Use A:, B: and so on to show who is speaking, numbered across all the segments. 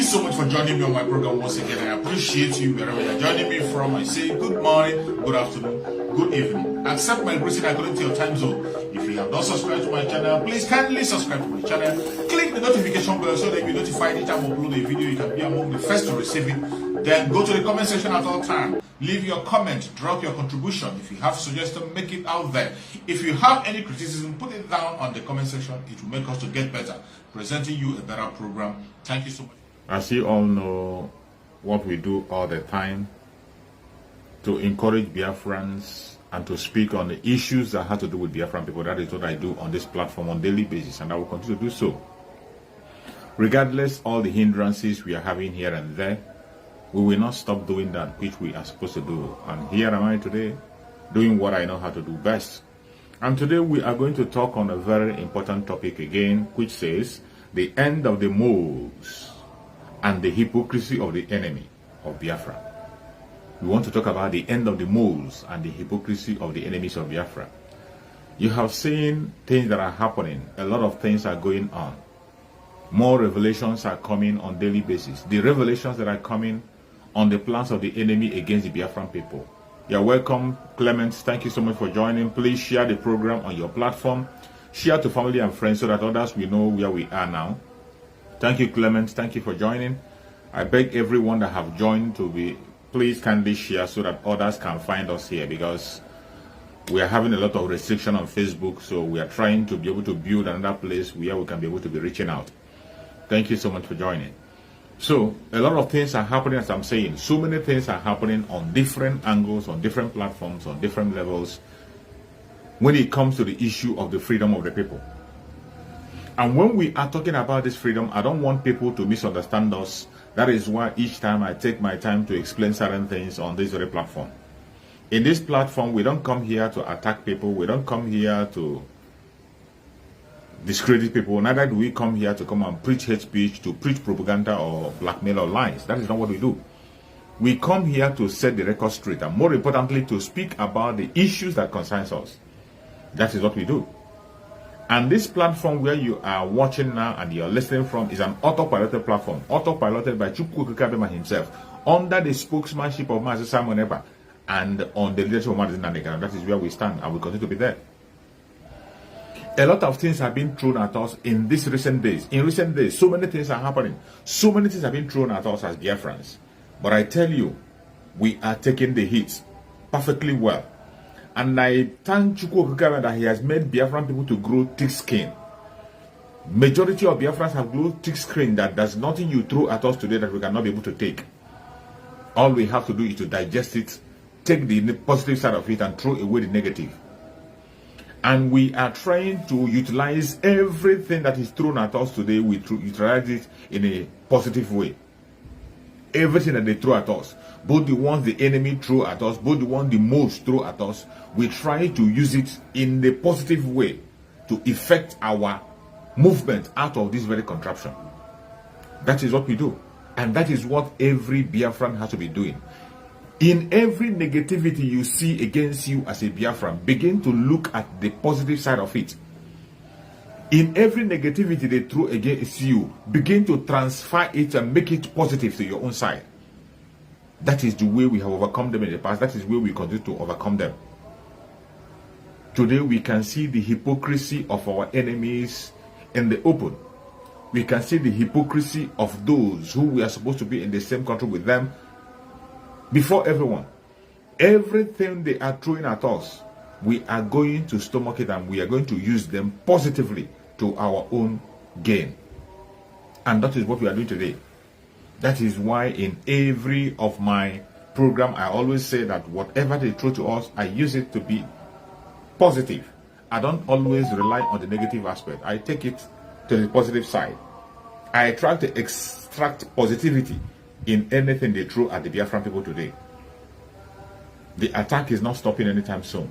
A: so much for joining me on my program once again. I appreciate you wherever you're joining me from. I say good morning, good afternoon, good evening. Accept my greeting according to your time zone. If you have not subscribed to my channel, please kindly subscribe to my channel. Click the notification bell so that you'll be notified anytime I upload a video. You can be among the first to receive it. Then go to the comment section at all times. Leave your comment, drop your contribution. If you have suggestions, make it out there. If you have any criticism, put it down on the comment section. It will make us to get better, presenting you a better program. Thank you so much. As you all know, what we do all the time to encourage Biafrans and to speak on the issues that have to do with Biafran people. That is what I do on this platform on a daily basis, and I will continue to do so. Regardless all the hindrances we are having here and there, we will not stop doing that which we are supposed to do. And here am I today, doing what I know how to do best. And today we are going to talk on a very important topic again, which says the end of the moles and the hypocrisy of the enemy of Biafra. We want to talk about the end of the moles and the hypocrisy of the enemies of Biafra. You have seen things that are happening. A lot of things are going on. More revelations are coming on a daily basis. The revelations that are coming on the plans of the enemy against the Biafran people. You're welcome, Clement. Thank you so much for joining. Please share the program on your platform. Share to family and friends so that others will know where we are now. Thank you, Clement. Thank you for joining. I beg everyone that have joined to be, please kindly share so that others can find us here, because we are having a lot of restriction on Facebook. So we are trying to be able to build another place where we can be able to be reaching out. Thank you so much for joining. So a lot of things are happening, as I'm saying. So many things are happening on different angles, on different platforms, on different levels when it comes to the issue of the freedom of the people. And when we are talking about this freedom, I don't want people to misunderstand us. That is why each time I take my time to explain certain things on this very platform. In this platform, we don't come here to attack people. We don't come here to discredit people. Neither do we come here to come and preach hate speech, to preach propaganda or blackmail or lies. That is not what we do. We come here to set the record straight, and more importantly, to speak about the issues that concerns us. That is what we do. And this platform where you are watching now and you're listening from is an autopiloted platform, autopiloted by Chukwu Kabema himself, under the spokesmanship of Master Simon Eba and on the leadership of Master Nandekana. That is where we stand, and we continue to be there. A lot of things have been thrown at us in these recent days. In recent days, so many things are happening. So many things have been thrown at us as Biafrans. But I tell you, we are taking the hits perfectly well. And I thank Chukwu Okikame that he has made Biafran people to grow thick skin. Majority of Biafrans have grown thick skin that there's nothing you throw at us today that we cannot be able to take. All we have to do is to digest it, take the positive side of it and throw away the negative. And we are trying to utilize everything that is thrown at us today. We utilize it in a positive way. Everything that they throw at us, both the ones the enemy throw at us, both the ones the most throw at us, we try to use it in the positive way to effect our movement out of this very contraption. That is what we do. And that is what every Biafran has to be doing. In every negativity you see against you as a Biafran, begin to look at the positive side of it. In every negativity they throw against you, begin to transfer it and make it positive to your own side. That is the way we have overcome them in the past. That is where we continue to overcome them. Today we can see the hypocrisy of our enemies in the open. We can see the hypocrisy of those who we are supposed to be in the same country with them before everyone. Everything they are throwing at us, we are going to stomach it and we are going to use them positively to our own gain. And that is what we are doing today. That is why in every of my program, I always say that whatever they throw to us, I use it to be positive. I don't always rely on the negative aspect. I take it to the positive side. I try to extract positivity in anything they throw at the Biafran people today. The attack is not stopping anytime soon.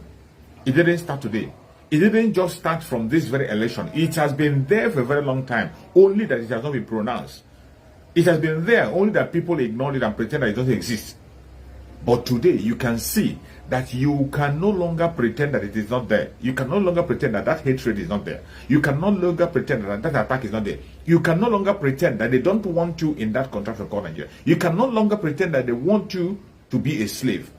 A: It didn't start today. It didn't just start from this very election. It has been there for a very long time, only that it has not been pronounced. It has been there, only that people ignored it and pretend that it doesn't exist.
B: But today you can see that you can no longer pretend that it is not there. You can no longer pretend that that hatred is not there. You can no longer pretend that that attack is not there. You can no longer pretend that they don't want you in that contraction called Nigeria. You can no longer pretend that they want you to be a slave.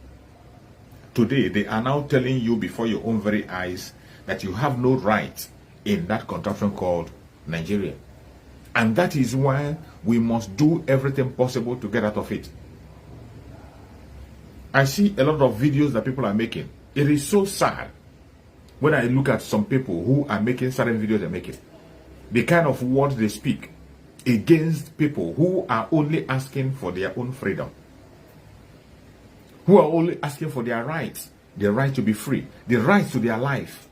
B: Today they are now telling you before your own very eyes that you have no right in that contraction called Nigeria. And that is why we must do everything possible to get out of it. I see a lot of videos that people are making. It is so sad when I look at some people who are making certain videos they're making. The kind of words they speak against people who are only asking for their own freedom. Who are only asking for their rights. The right to be free. The right to their life.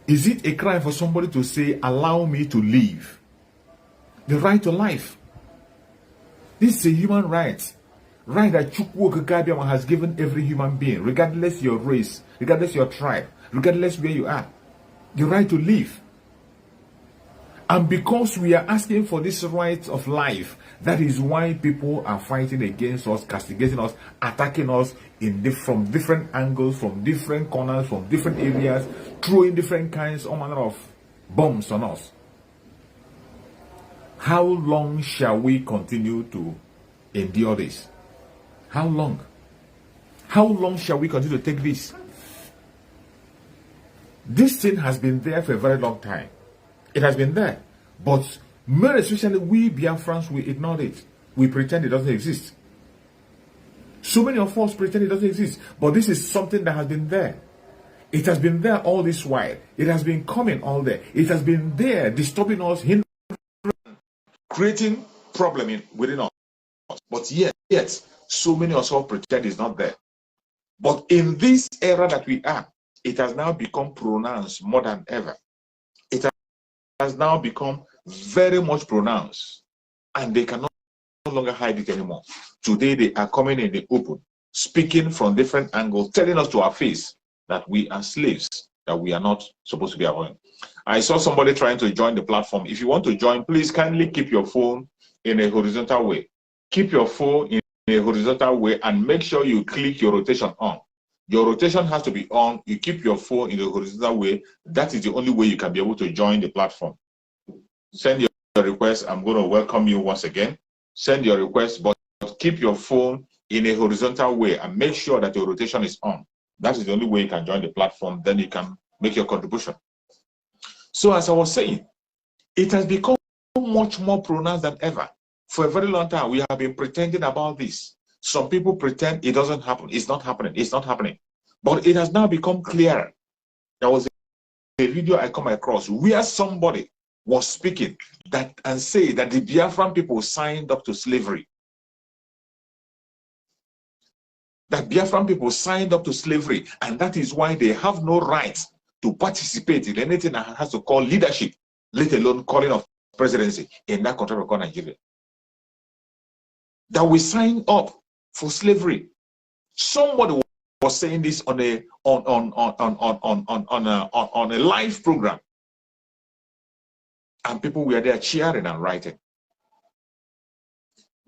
B: Is it a crime for somebody to say, allow me to live? The right to life. This is a human right. Right that Chukwu Okike has given every human being, regardless your race, regardless your tribe, regardless where you are. The right to live. And because we are asking for this right of life, that is why people are fighting against us, castigating us, attacking us from different angles, from different corners, from different areas, throwing different kinds, all manner of bombs on us. How long shall we continue to endure this? How long? How long shall we continue to take this? This thing has been there for a very long time. It has been there. But more especially we Biafrans, we ignored it. We pretend it doesn't exist. So many of us pretend it doesn't exist. But this is something that has been there. It has been there all this while. It has been coming all there. It has been there disturbing us, hindering, creating problem within us. But yet, so many of us pretend it's not there. But in this era that we are, it has now become pronounced more than ever. It has now become very much pronounced. And they cannot no longer hide it anymore. Today, they are coming in the open, speaking from different angles, telling us to our face that we are slaves, that we are not supposed to be our own. I saw somebody trying to join the platform. If you want to join, please kindly keep your phone in a horizontal way. Keep your phone in a horizontal way and make sure you click your rotation on. Your rotation has to be on. You keep your phone in a horizontal way. That is the only way you can be able to join the platform. Send your request. I'm going to welcome you once again. Send your request, but keep your phone in a horizontal way and make sure that your rotation is on. That is the only way you can join the platform. Then you can make your contribution. So as I was saying, it has become much more pronounced than ever. For a very long time, we have been pretending about this. Some people pretend it doesn't happen. It's not happening. It's not happening. But it has now become clearer. There was a video I come across where somebody was speaking and say that the Biafran people signed up to slavery. That Biafran people signed up to slavery, and that is why they have no right to participate in anything that has to call leadership, let alone calling of presidency in that country called Nigeria. That we signed up for slavery. Somebody was saying this on a live program, and people were there cheering and writing.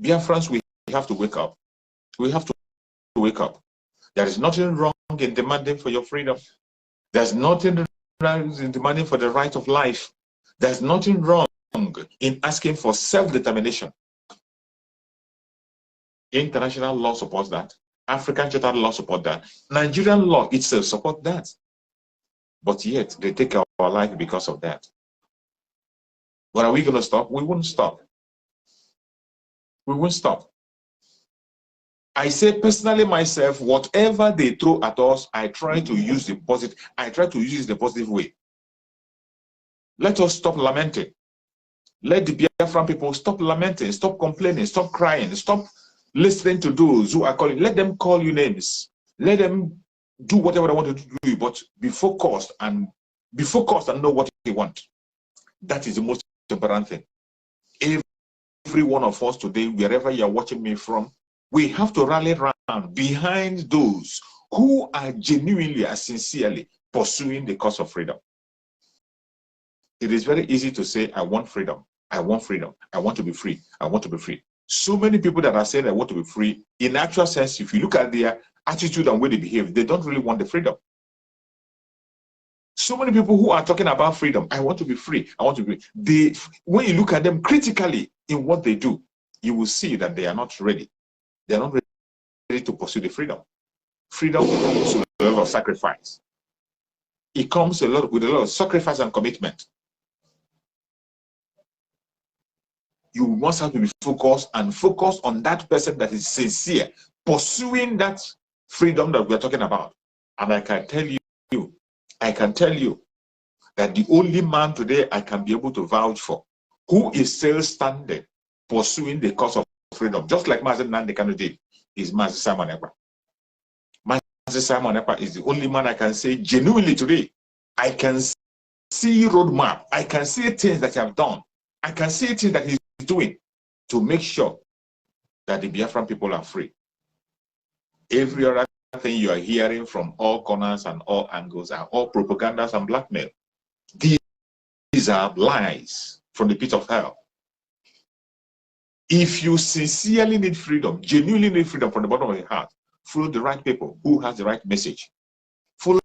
B: Biafrans, we have to wake up. We have to wake up. There is nothing wrong in demanding for your freedom. There's nothing wrong in demanding for the right of life. There's nothing wrong in asking for self-determination. International law supports that. African charter law supports that. Nigerian law itself supports that. But yet, they take our life because of that. But are we going to stop? We won't stop. We won't stop. I say personally myself, whatever they throw at us, I try to use the positive. I try to use the positive way. Let us stop lamenting. Let the Biafran people stop lamenting, stop complaining, stop crying, stop listening to those who are calling. Let them call you names. Let them do whatever they want to do, but be focused and know what they want. That is the most important thing. Every one of us today, wherever you are watching me from, we have to rally around behind those who are genuinely and sincerely pursuing the cause of freedom. It is very easy to say, I want freedom. I want freedom. I want to be free. I want to be free. So many people that are saying they want to be free, in actual sense, if you look at their attitude and way they behave, they don't really want the freedom. So many people who are talking about freedom, I want to be free, I want to be, when you look at them critically in what they do, you will see that they are not ready. They are not ready to pursue the freedom. Freedom comes with a lot of sacrifice. It comes with a lot of sacrifice and commitment. You must have to be focused and focus on that person that is sincere, pursuing that freedom that we're talking about. And I can tell you that the only man today I can be able to vouch for who is still standing, pursuing the cause of freedom, just like Mazen Nandekano did, is Mazen Simon Ekpa. Mazen Simon Ekpa is the only man I can say genuinely today, I can see roadmap, I can see things that he have done, I can see things that he's doing to make sure that the Biafran people are free. Every other thing you are hearing from all corners and all angles are all propagandas and blackmail. These are lies from the pit of hell. If you sincerely need freedom, genuinely need freedom from the bottom of your heart, follow the right people who has the right message. Follow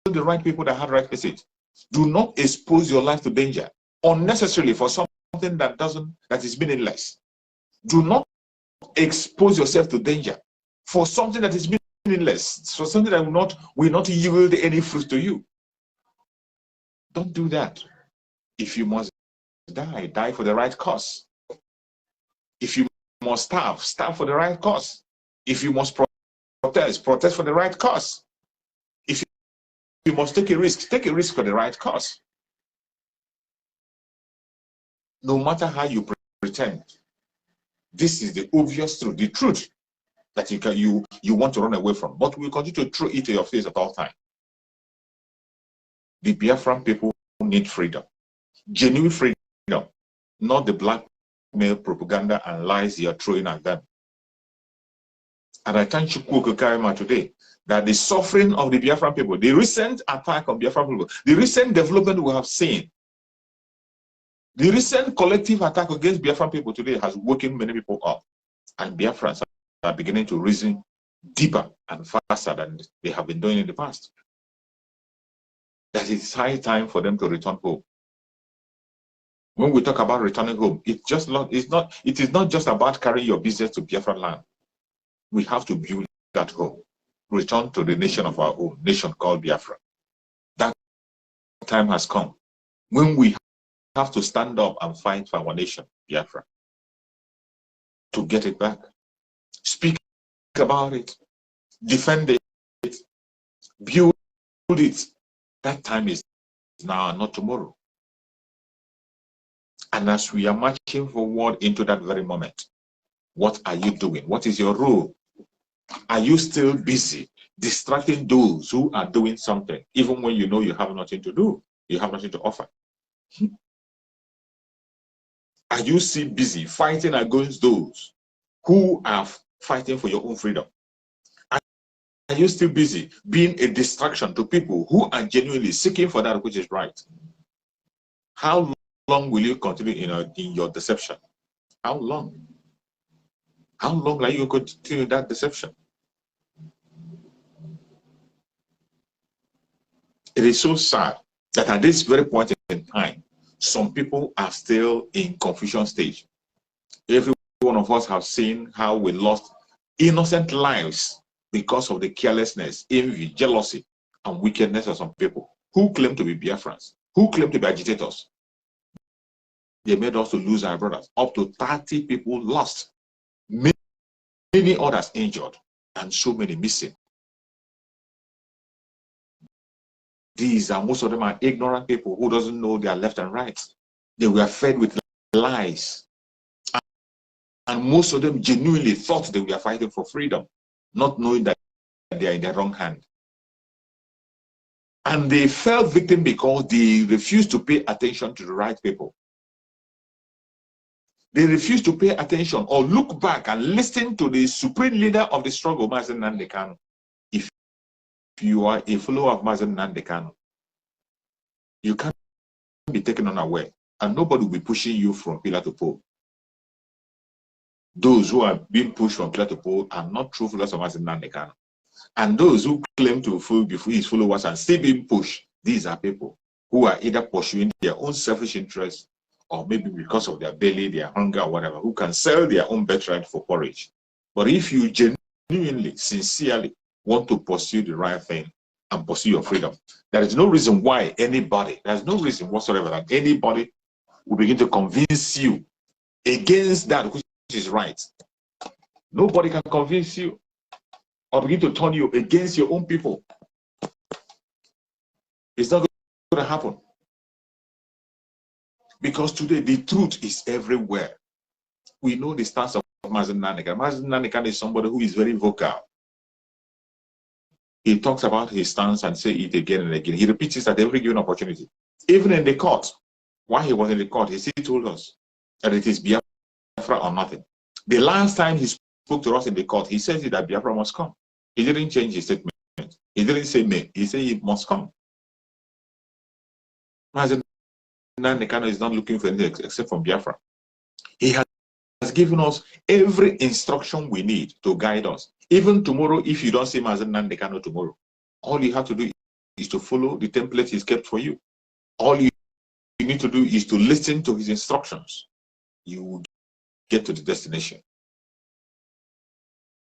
B: the right people that have the right message. Do not expose your life to danger unnecessarily for something that is meaningless. Do not expose yourself to danger for something that is meaningless, for something that will not yield any fruit to you. Don't do that. If you must die, die for the right cause. If you must starve, starve for the right cause. If you must protest, protest for the right cause. If you must take a risk for the right cause. No matter how you pretend, this is the obvious truth, the truth that you want to run away from, but we'll continue to throw it to your face at all times. The Biafran people need freedom, genuine freedom, not the blackmail, propaganda, and lies you're throwing at them. And I thank Chukwu Karima today that the suffering of the Biafran people, the recent attack on Biafran people, the recent development we have seen, the recent collective attack against Biafran people today has woken many people up. And Biafrans are beginning to reason deeper and faster than they have been doing in the past. That it's high time for them to return home. When we talk about returning home, it is not just about carrying your business to Biafran land. We have to build that home. Return to the nation of our own, nation called Biafra. That time has come when we have to stand up and fight for our nation, Biafra, to get it back. Speak about it, defend it, build it. That time is now, not tomorrow. And as we are marching forward into that very moment, what are you doing? What is your role? Are you still busy distracting those who are doing something, even when you know you have nothing to do, you have nothing to offer? Are you still busy fighting against those who are fighting for your own freedom? Are you still busy being a distraction to people who are genuinely seeking for that which is right? How long will you continue in your deception? How long? How long are you going to continue that deception? It is so sad that at this very point in time, some people are still in confusion stage. Every one of us have seen how we lost innocent lives because of the carelessness, envy, jealousy, and wickedness of some people who claim to be Biafrans, who claim to be agitators. They made us to lose our brothers. Up to 30 people lost, many others injured, and so many missing. Most of them are ignorant people who doesn't know their left and right. They were fed with lies. And most of them genuinely thought they were fighting for freedom, not knowing that they are in the wrong hand. And they fell victim because they refused to pay attention to the right people. They refused to pay attention or look back and listen to the supreme leader of the struggle, Mazen Nandekano. If you are a follower of Mazen Nandekano, you can't be taken unaware, and nobody will be pushing you from pillar to pole. those who are being pushed from pillar to pole are not true followers of Mazi Nnamdi Kanu. And those who claim to be his followers and still being pushed, these are people who are either pursuing their own selfish interests or maybe because of their belly, their hunger, or whatever, who can sell their own birthright for porridge. But if you genuinely, sincerely want to pursue the right thing and pursue your freedom, there is no reason why anybody, there's no reason whatsoever that anybody will begin to convince you against that which is right. Nobody can convince you or begin to turn you against your own people. It's not going to happen. Because today the truth is everywhere. We know the stance of Mazi Nnamdi Kanu. Mazi Nnamdi Kanu is somebody who is very vocal. He talks about his stance and say it again and again. He repeats it at every given opportunity. Even in the court, while he was in the court, he still told us that it is Biafra or nothing. The last time he spoke to us in the court, he said that Biafra must come. He didn't change his statement. He didn't say may. He said it must come. Mazi Nnamdi Kanu is not looking for anything except from Biafra. He has given us every instruction we need to guide us. Even tomorrow, if you don't see Mazi Nnamdi Kanu tomorrow, all you have to do is to follow the template he's kept for you. All you need to do is to listen to his instructions. You will get to the destination.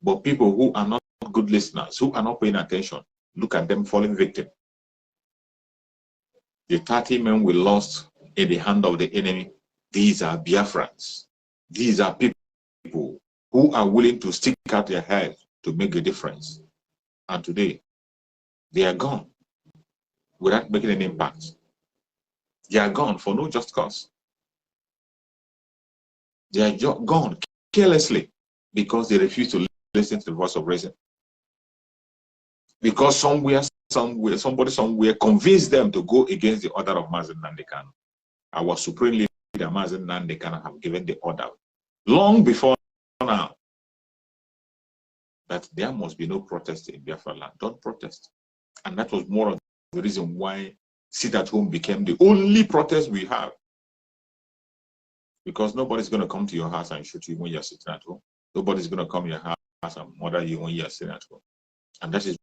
B: But people who are not good listeners, who are not paying attention, look at them falling victim. The 30 men we lost in the hand of the enemy, these are Biafrans. These are people who are willing to stick out their head to make a difference. And today, they are gone without making an impact. They are gone for no just cause. They are gone carelessly because they refuse to listen to the voice of reason. Because somebody somewhere convinced them to go against the order of Mazi Nnamdi Kanu. Our supreme leader, Mazi Nnamdi Kanu, have given the order long before now that there must be no protest in Biafra land. Don't protest. And that was more of the reason why sit at home became the only protest we have. Because nobody's going to come to your house and shoot you when you're sitting at home. Nobody's going to come to your house and murder you when you're sitting at home. And that is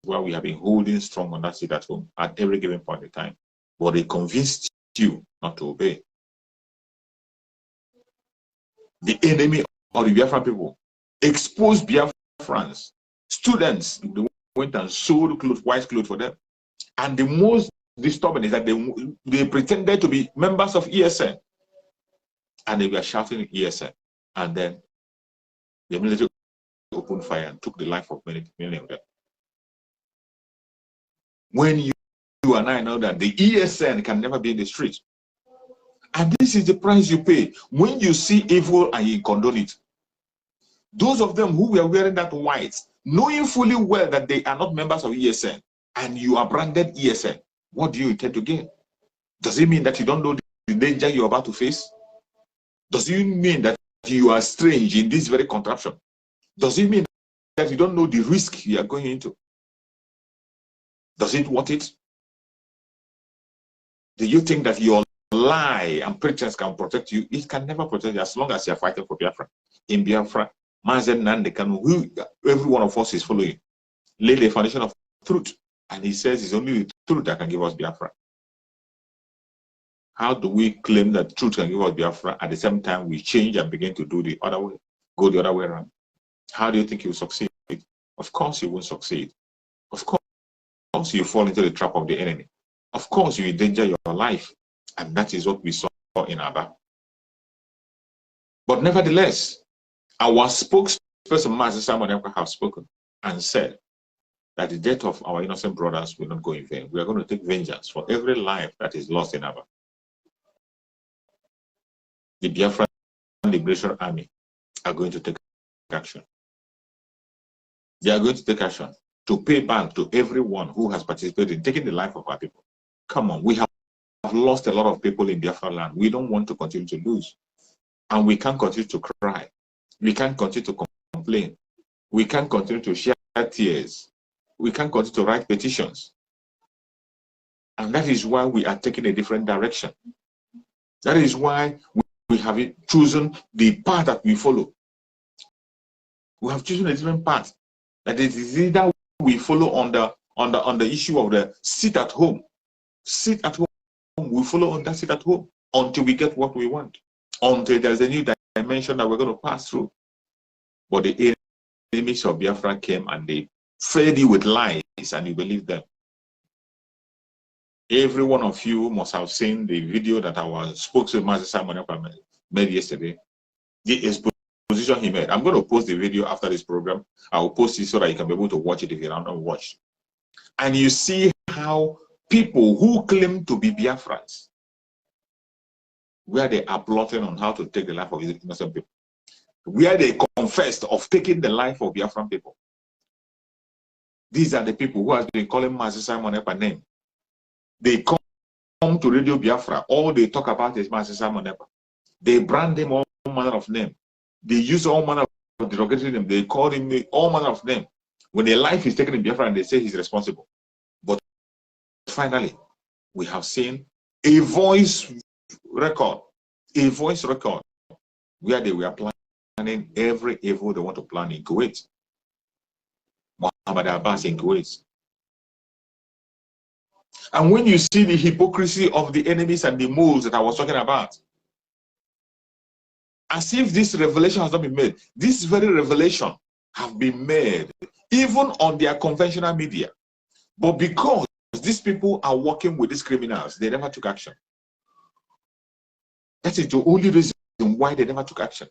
B: why we have been holding strong on that sit at home at every given point in time. But they convinced you not to obey. The enemy of the Biafran people exposed Biafrans. Students, they went and sold clothes, white clothes for them. And the most disturbing is that they pretended to be members of ESN. And they were shouting ESN. And then the military opened fire and took the life of many of them. When you and I know that the ESN can never be in the street. And this is the price you pay when you see evil and you condone it. Those of them who were wearing that white, knowing fully well that they are not members of ESN, and you are branded ESN, what do you intend to gain? Does it mean that you don't know the danger you're about to face? Does it mean that you are strange in this very contraption? Does it mean that you don't know the risk you are going into? Does it want it? Do you think that your lie and pretense can protect you? It can never protect you as long as you are fighting for Biafra. In Biafra, Mazi Nnamdi Kanu, who every one of us is following, laid the foundation of truth. And he says it's only the truth that can give us Biafra. How do we claim that truth can give us Biafra at the same time we change and begin to do the other way, go the other way around? How do you think you will succeed? Of course you won't succeed. Of course you fall into the trap of the enemy. Of course you endanger your life. And that is what we saw in Aba. But nevertheless, our spokesperson, Mazi Simon Ekpa, have spoken and said that the death of our innocent brothers will not go in vain. We are going to take vengeance for every life that is lost in Aba. The Biafran Liberation Army are going to take action. They are going to take action to pay back to everyone who has participated in taking the life of our people. Come on, we have lost a lot of people in Biafra land. We don't want to continue to lose. And we can't continue to cry. We can't continue to complain. We can't continue to share tears. We can't continue to write petitions. And that is why we are taking a different direction. That is why we have chosen the path that we follow. We have chosen a different path. That it is either we follow on the issue of the sit at home. Sit at home. We follow on that sit at home until we get what we want. Until there's a new dimension that we're going to pass through. But the enemies of Biafra came and they fed you with lies and you believe them. Every one of you must have seen the video that our spokesman Master Simon made yesterday. The exposition he made. I'm going to post the video after this program. I will post it so that you can be able to watch it if you haven't watched. And you see how people who claim to be Biafrans, where they are plotting on how to take the life of innocent people, where they confessed of taking the life of Biafran people. These are the people who have been calling Master Simon Ekpa name. They come to Radio Biafra. All they talk about is Master Simon Ekpa. They brand him all manner of name. They use all manner of derogatory name. They call him all manner of name. When their life is taken in Biafra and they say he's responsible. But finally, we have seen a voice record where they were planning every evil they want to plan in Kuwait. Muhammad Abbas in Kuwait. And when you see the hypocrisy of the enemies and the moles that I was talking about, as if this revelation has not been made, this very revelation have been made even on their conventional media. But because these people are working with these criminals, they never took action. That is the only reason why they never took action.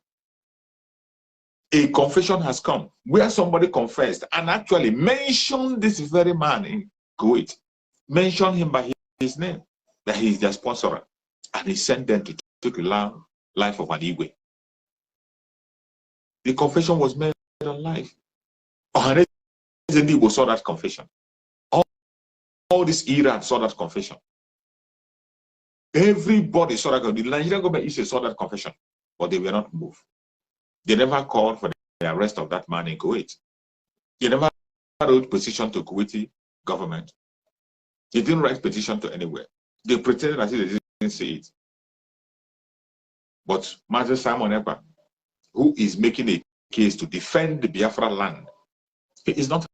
B: A confession has come where somebody confessed and actually mentioned this very man in Kuwait, mentioned him by his name, that he is their sponsor, and he sent them to take the life of an Igwe. The confession was made on live. Ohaneze Igbo saw that confession. All this Iran saw that confession. Everybody saw that. The Nigerian government saw that confession, but they were not moved. They never called for the arrest of that man in Kuwait. They never wrote petition to Kuwaiti government. They didn't write petition to anywhere. They pretended as if they didn't see it. But Master Simon Ekpa, who is making a case to defend the Biafra land, he is not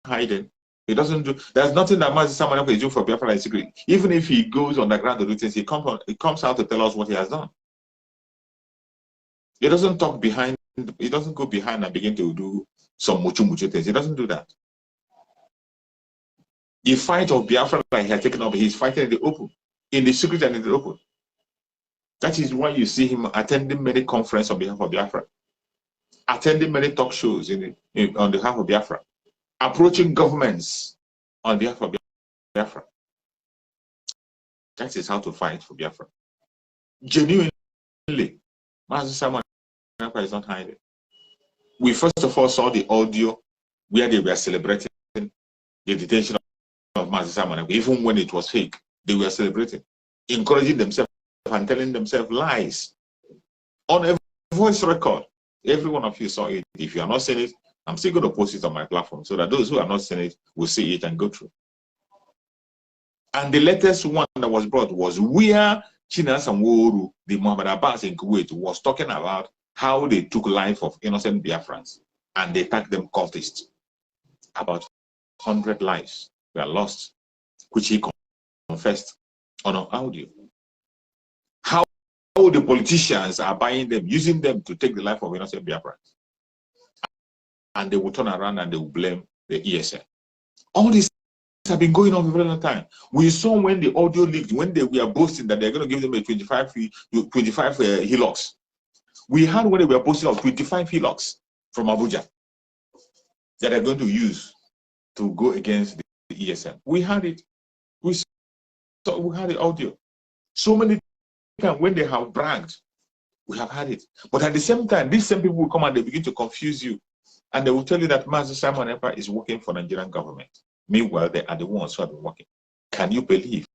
B: hiding. He doesn't do. There's nothing that Master Simon Ekpa is doing for Biafra in secret. Even if he goes underground to do things, he comes out to tell us what he has done. He doesn't talk behind. He doesn't go behind and begin to do some muchu things. He doesn't do that. The fight of Biafra that he has taken up, he's fighting in the open, in the secret and in the open. That is why you see him attending many conferences on behalf of Biafra, attending many talk shows on behalf of Biafra, approaching governments on behalf of Biafra. That is how to fight for Biafra. Genuinely, Master Simon Ekpa is not hiding. We first of all saw the audio where they were celebrating the detention of Master Simon Ekpa. Even when it was fake, they were celebrating, encouraging themselves and telling themselves lies on a voice record. Every one of you saw it. If you are not seeing it, I'm still going to post it on my platform so that those who are not seeing it will see it and go through. And the latest one that was brought was where Chinas and Woru, the Muhammad Abbas in Kuwait, was talking about how they took life of innocent Biafrans and they tagged them cultists. About 100 lives were lost, which he confessed on an audio. How the politicians are buying them, using them to take the life of innocent Biafrans. And they will turn around and they will blame the ESN. All this have been going on for a very long time. We saw when the audio leaked, when they were boasting that they're going to give them a 25 hillocks. We had when they were boasting of 25 hillocks from Abuja that they're going to use to go against the ESN. We had it. We had the audio. So many times when they have bragged, we have had it. But at the same time, these same people will come and they begin to confuse you. And they will tell you that Master Simon Ekpa is working for the Nigerian government. Meanwhile, they are the ones who have been working. Can you believe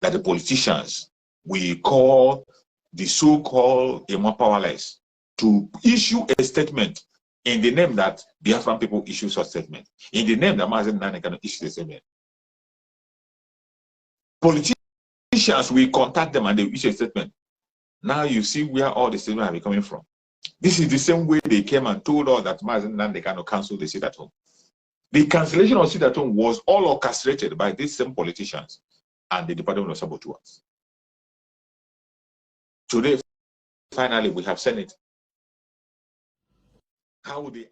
B: that the politicians will call the so-called Emo powerless to issue a statement in the name that Biafran people issue such statement, in the name that Master Nane cannot issue the statement? Politicians will contact them and they will issue a statement. Now you see where all the statements are coming from. This is the same way they came and told us that Mazen Nande cannot cancel the sit at home. The cancellation of sit at home was all orchestrated by these same politicians and the Department of Saboteurs. Today, finally, we have Senate. How would they